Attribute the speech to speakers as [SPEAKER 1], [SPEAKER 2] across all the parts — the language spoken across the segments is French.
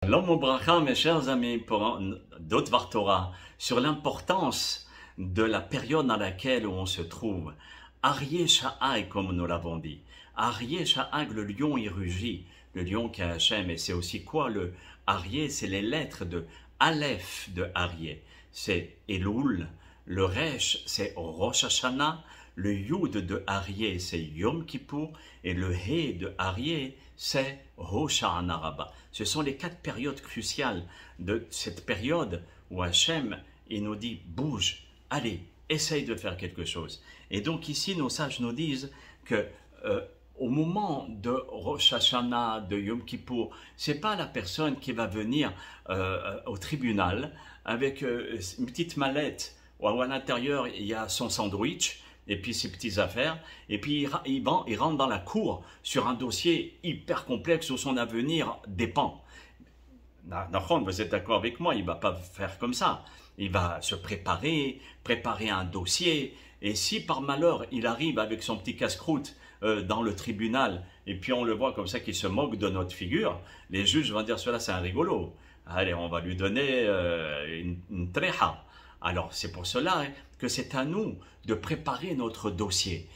[SPEAKER 1] Shalom Ubracha, mes chers amis, pour d'autres Torah, sur l'importance de la période dans laquelle on se trouve. Aryeh Sha'ag, comme nous l'avons dit. Aryeh Sha'ag, le lion, il rugit. Le lion qui est Hachem. Et c'est aussi quoi le Aryeh? C'est les lettres de Aleph de Aryeh. C'est Elul. Le Resh, c'est Rosh Hashanah. Le Yud de Aryeh, c'est Yom Kippour. Et le He de Aryeh, c'est Hoshana Rabbah. Ce sont les 4 périodes cruciales de cette période où Hachem, il nous dit, bouge, allez, essaye de faire quelque chose. Et donc ici, nos sages nous disent que au moment de Rosh Hashanah, de Yom Kippour, c'est pas la personne qui va venir au tribunal avec une petite mallette où à l'intérieur il y a son sandwich et puis ses petites affaires, et puis il rentre dans la cour sur un dossier hyper complexe où son avenir dépend. Vous êtes d'accord avec moi, il ne va pas faire comme ça. Il va se préparer un dossier, et si par malheur il arrive avec son petit casse-croûte dans le tribunal, et puis on le voit comme ça qu'il se moque de notre figure, les juges vont dire cela c'est un rigolo. Allez, on va lui donner une tréha. Alors c'est pour cela que c'est à nous de préparer notre dossier.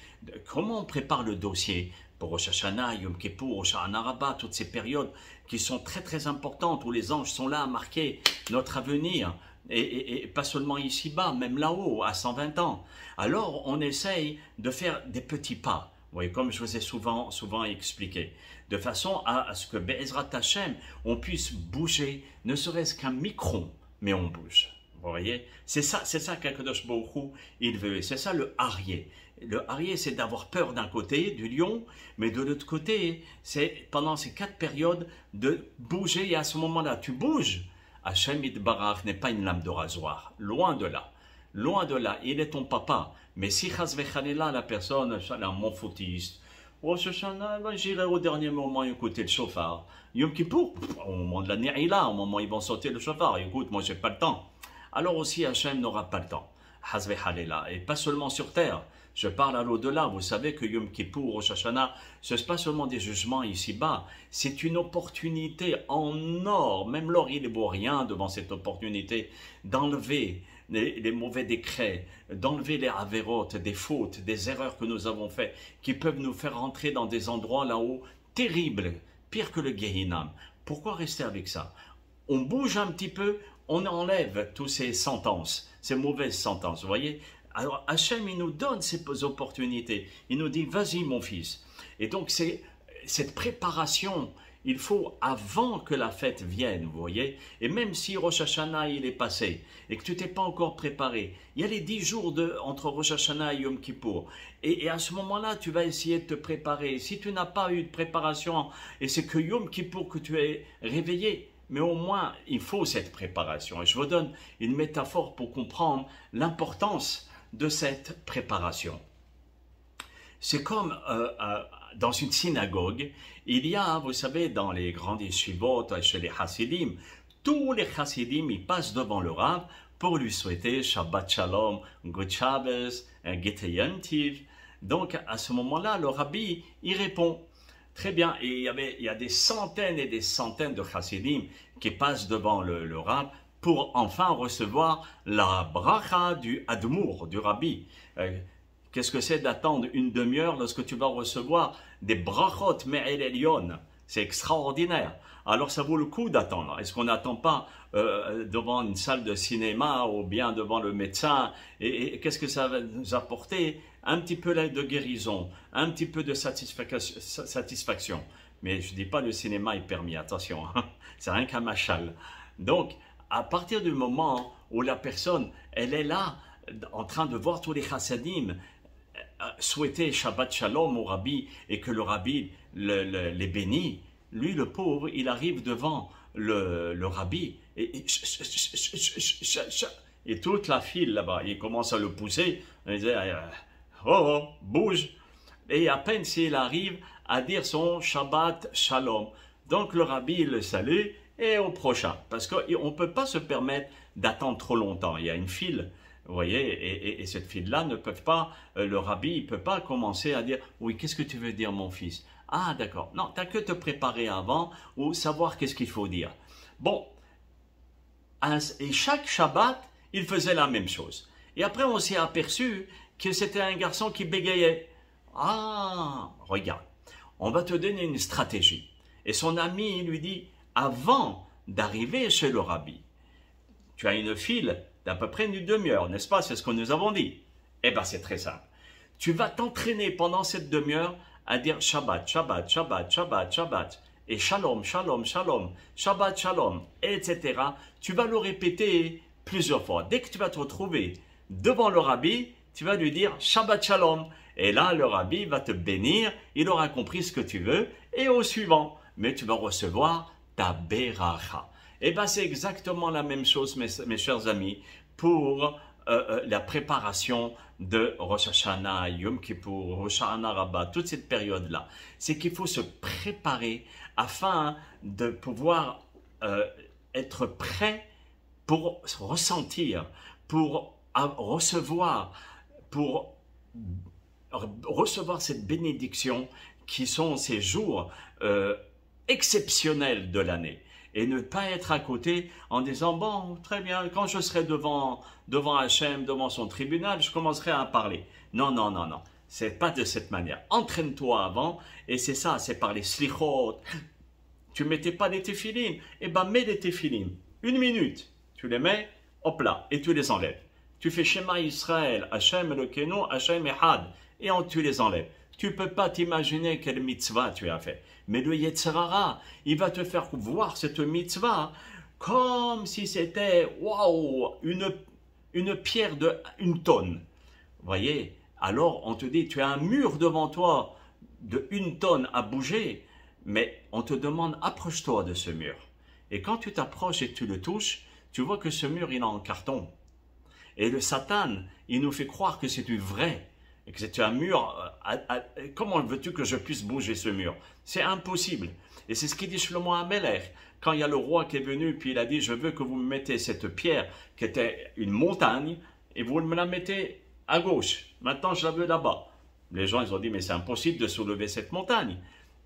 [SPEAKER 1] Comment on prépare le dossier pour Rosh Hashanah, Yom Kippour, Hoshana Rabbah, toutes ces périodes qui sont très très importantes où les anges sont là à marquer notre avenir et pas seulement ici-bas, même là-haut, à 120 ans. Alors on essaye de faire des petits pas. Vous voyez, comme je vous ai souvent expliqué, de façon à ce que Be'ezrat Hashem, on puisse bouger, ne serait-ce qu'un micron, mais on bouge. Vous voyez, c'est ça qu'Akadosh Baruch Hu, il veut. C'est ça le Aryeh. Le Aryeh, c'est d'avoir peur d'un côté, du lion, mais de l'autre côté, c'est pendant ces 4 périodes de bouger. Et à ce moment-là, tu bouges. Hachem Yitbarach n'est pas une lame de rasoir. Loin de là. Loin de là. Il est ton papa. Mais si Chas v'Chalila, la personne, est un mon foutiste, j'irai au dernier moment écouter le chauffard. Yom Kippour, au moment de la Ne'ila, au moment où ils vont sauter le chauffard, écoute, moi j'ai pas le temps. Alors aussi Hachem n'aura pas le temps. Hazve Halela. Et pas seulement sur terre. Je parle à l'au-delà. Vous savez que Yom Kippour, Rosh Hashanah, ce n'est pas seulement des jugements ici-bas. C'est une opportunité en or. Même l'or, il ne vaut rien devant cette opportunité d'enlever les mauvais décrets, d'enlever les avérotes, des fautes, des erreurs que nous avons faites, qui peuvent nous faire rentrer dans des endroits là-haut terribles, pire que le Gehinam. Pourquoi rester avec ça? On bouge un petit peu, on enlève toutes ces sentences, ces mauvaises sentences, vous voyez. Alors Hachem, il nous donne ces opportunités, il nous dit, vas-y mon fils. Et donc c'est cette préparation, il faut avant que la fête vienne, vous voyez. Et même si Rosh Hashanah, il est passé, et que tu t'es pas encore préparé, il y a les 10 jours entre Rosh Hashanah et Yom Kippour. Et à ce moment-là, tu vas essayer de te préparer. Si tu n'as pas eu de préparation, et c'est que Yom Kippour que tu es réveillé, mais au moins, il faut cette préparation. Et je vous donne une métaphore pour comprendre l'importance de cette préparation. C'est comme dans une synagogue, il y a, vous savez, dans les grandes yeshivot, chez les chassidim, tous les chassidim, ils passent devant le Rav pour lui souhaiter Shabbat Shalom, Good Shabbos, Gitayan Tiv. Donc, à ce moment-là, le Rabbi, il répond. Très bien, et il y a des centaines et des centaines de chassidim qui passent devant le Rav pour enfin recevoir la bracha du Admour, du Rabbi. Qu'est-ce que c'est d'attendre une demi-heure lorsque tu vas recevoir des brachot me'el elyon? C'est extraordinaire. Alors ça vaut le coup d'attendre. Est-ce qu'on n'attend pas devant une salle de cinéma ou bien devant le médecin? Et qu'est-ce que ça va nous apporter? Un petit peu de guérison, un petit peu de satisfaction. Mais je ne dis pas le cinéma est permis, attention, hein. C'est rien qu'un machal. Donc, à partir du moment où la personne, elle est là, en train de voir tous les chassadim souhaiter Shabbat Shalom au Rabbi et que le Rabbi les bénit, lui, le pauvre, il arrive devant le Rabbi et toute la file là-bas, il commence à le pousser, il dit oh, bouge. Et à peine s'il arrive à dire son Shabbat Shalom. Donc le Rabbi le salue et au prochain. Parce qu'on ne peut pas se permettre d'attendre trop longtemps. Il y a une file, vous voyez, et cette file-là ne peut pas, le Rabbi ne peut pas commencer à dire « Oui, qu'est-ce que tu veux dire mon fils ?» Ah d'accord, non, tu n'as que te préparer avant ou savoir qu'est-ce qu'il faut dire. Bon, et chaque Shabbat, il faisait la même chose. Et après, on s'est aperçu que c'était un garçon qui bégayait. Ah, regarde, on va te donner une stratégie. Et son ami lui dit, avant d'arriver chez le rabbi, tu as une file d'à peu près une demi-heure, n'est-ce pas? C'est ce que nous avons dit. Eh bien, c'est très simple. Tu vas t'entraîner pendant cette demi-heure à dire Shabbat, Shabbat, Shabbat, Shabbat, Shabbat, et Shalom, Shalom, Shalom, Shabbat, Shalom, etc. Tu vas le répéter plusieurs fois. Dès que tu vas te retrouver devant le rabbi, tu vas lui dire Shabbat, Shalom. Et là, le rabbi va te bénir, il aura compris ce que tu veux, et au suivant, mais tu vas recevoir ta beracha. Et bien, c'est exactement la même chose, mes chers amis, pour la préparation de Rosh Hashanah, Yom Kippur, Rosh Hashanah Rabbah, toute cette période-là. C'est qu'il faut se préparer afin de pouvoir être prêt pour ressentir, pour recevoir cette bénédiction qui sont ces jours exceptionnels de l'année. Et ne pas être à côté en disant, bon, très bien, quand je serai devant Hachem, devant son tribunal, je commencerai à parler. Non, non, non, non. C'est pas de cette manière. Entraîne-toi avant, et c'est ça, c'est par les slichot. Tu mettais pas les téphilines, eh ben mets les téphilines. 1 minute, tu les mets, hop là, et tu les enlèves. Tu fais Shema Israël, Hachem Elokeinu, Hachem Echad, et tu les enlèves. Tu ne peux pas t'imaginer quelle mitzvah tu as fait. Mais le Yetzer Hara, il va te faire voir cette mitzvah comme si c'était, waouh, une pierre de 1 tonne. Vous voyez? Alors on te dit, tu as un mur devant toi de 1 tonne à bouger, mais on te demande, approche-toi de ce mur. Et quand tu t'approches et tu le touches, tu vois que ce mur, il est en carton. Et le Satan, il nous fait croire que c'est du vrai. Et que c'est un mur, comment veux-tu que je puisse bouger ce mur? C'est impossible. Et c'est ce qu'il dit Shlomo HaMelech. Quand il y a le roi qui est venu, puis il a dit, je veux que vous me mettez cette pierre qui était une montagne, et vous me la mettez à gauche. Maintenant, je la veux là-bas. Les gens, ils ont dit, mais c'est impossible de soulever cette montagne.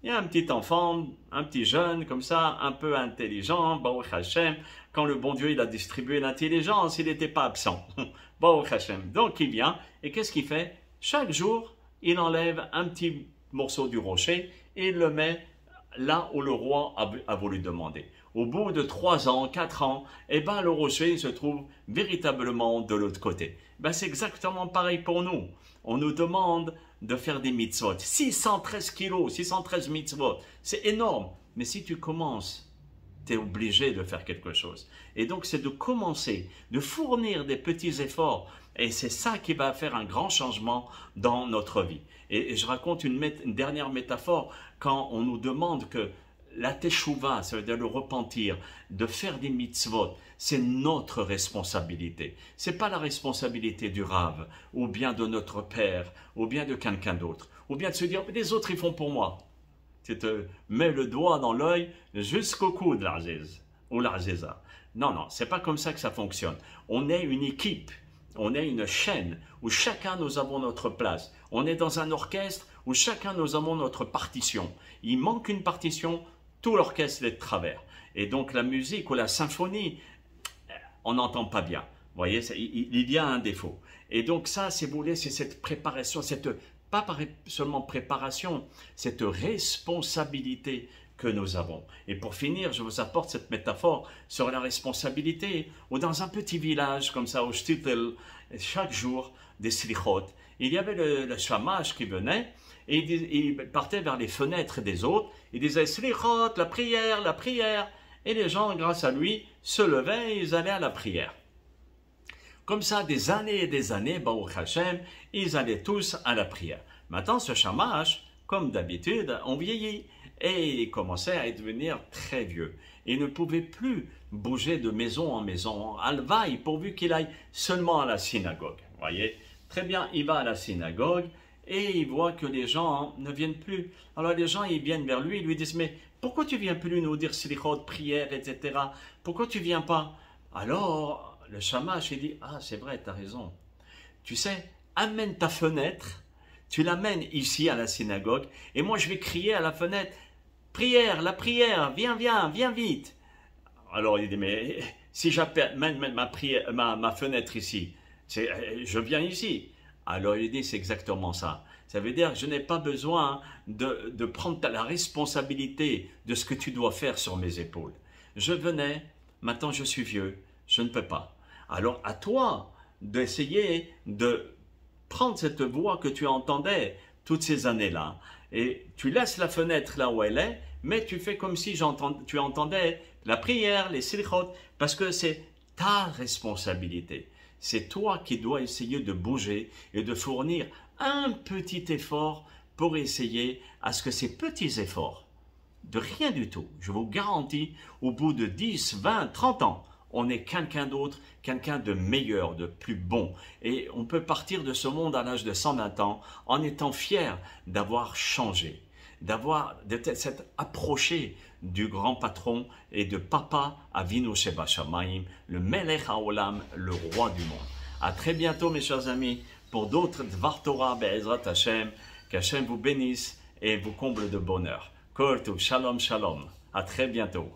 [SPEAKER 1] Il y a un petit enfant, un petit jeune, comme ça, un peu intelligent, Baruch Hashem. Quand le bon Dieu, il a distribué l'intelligence, il n'était pas absent. Baruch Hashem. Donc, il vient, et qu'est-ce qu'il fait? Chaque jour, il enlève un petit morceau du rocher et il le met là où le roi a voulu demander. Au bout de 3 ans, 4 ans, eh ben, le rocher il se trouve véritablement de l'autre côté. Ben, c'est exactement pareil pour nous. On nous demande de faire des mitzvot. 613 kilos, 613 mitzvot, c'est énorme. Mais si tu commences, tu es obligé de faire quelque chose. Et donc, c'est de commencer, de fournir des petits efforts. Et c'est ça qui va faire un grand changement dans notre vie. Et je raconte une dernière métaphore. Quand on nous demande que la teshuva, ça veut dire le repentir, de faire des mitzvot, c'est notre responsabilité. Ce n'est pas la responsabilité du Rav, ou bien de notre père, ou bien de quelqu'un d'autre. Ou bien de se dire, les autres, ils font pour moi. Tu te mets le doigt dans l'œil jusqu'au cou de l'Aziz, ou l'Aziza. Non, non, c'est pas comme ça que ça fonctionne. On est une équipe. On est une chaîne où chacun nous avons notre place. On est dans un orchestre où chacun nous avons notre partition. Il manque une partition, tout l'orchestre est de travers. Et donc la musique ou la symphonie, on n'entend pas bien. Vous voyez, il y a un défaut. Et donc ça, si vous voulez, c'est cette préparation, pas seulement préparation, cette responsabilité que nous avons. Et pour finir, je vous apporte cette métaphore sur la responsabilité, où dans un petit village comme ça, au Shtitel, chaque jour, des slichot, il y avait le shamash qui venait, et il partait vers les fenêtres des autres, il disait slichot, la prière, et les gens, grâce à lui, se levaient et ils allaient à la prière. Comme ça, des années et des années, Baruch Hashem, ils allaient tous à la prière. Maintenant, ce shamash, comme d'habitude, on vieillit. Et il commençait à devenir très vieux. Il ne pouvait plus bouger de maison en maison, alvaï, pourvu qu'il aille seulement à la synagogue. Vous voyez? Très bien, il va à la synagogue et il voit que les gens ne viennent plus. Alors les gens, ils viennent vers lui, ils lui disent, mais pourquoi tu viens plus nous dire slichot, prière, etc. Pourquoi tu viens pas? Alors, le shamash, il dit, ah, c'est vrai, tu as raison. Tu sais, amène ta fenêtre, tu l'amènes ici à la synagogue, et moi je vais crier à la fenêtre, prière, la prière, viens, viens, viens vite. Alors il dit, mais si j'appelle ma fenêtre ici, je viens ici. Alors il dit, c'est exactement ça. Ça veut dire que je n'ai pas besoin de prendre la responsabilité de ce que tu dois faire sur mes épaules. Je venais, maintenant je suis vieux, je ne peux pas. Alors à toi d'essayer de prendre cette voix que tu entendais toutes ces années-là et tu laisses la fenêtre là où elle est, mais tu fais comme si tu entendais la prière, les silichot, parce que c'est ta responsabilité. C'est toi qui dois essayer de bouger et de fournir un petit effort pour essayer à ce que ces petits efforts, de rien du tout, je vous garantis, au bout de 10, 20, 30 ans, on est quelqu'un d'autre, quelqu'un de meilleur, de plus bon. Et on peut partir de ce monde à l'âge de 120 ans en étant fier d'avoir changé, de s'être approché du grand patron et de Papa Avinu Sheba Shamayim, le Melech HaOlam, le roi du monde. À très bientôt mes chers amis pour d'autres Dvar Torah Be'ezrat Hashem. Qu'Hashem vous bénisse et vous comble de bonheur. Kol Tov, Shalom Shalom. À très bientôt.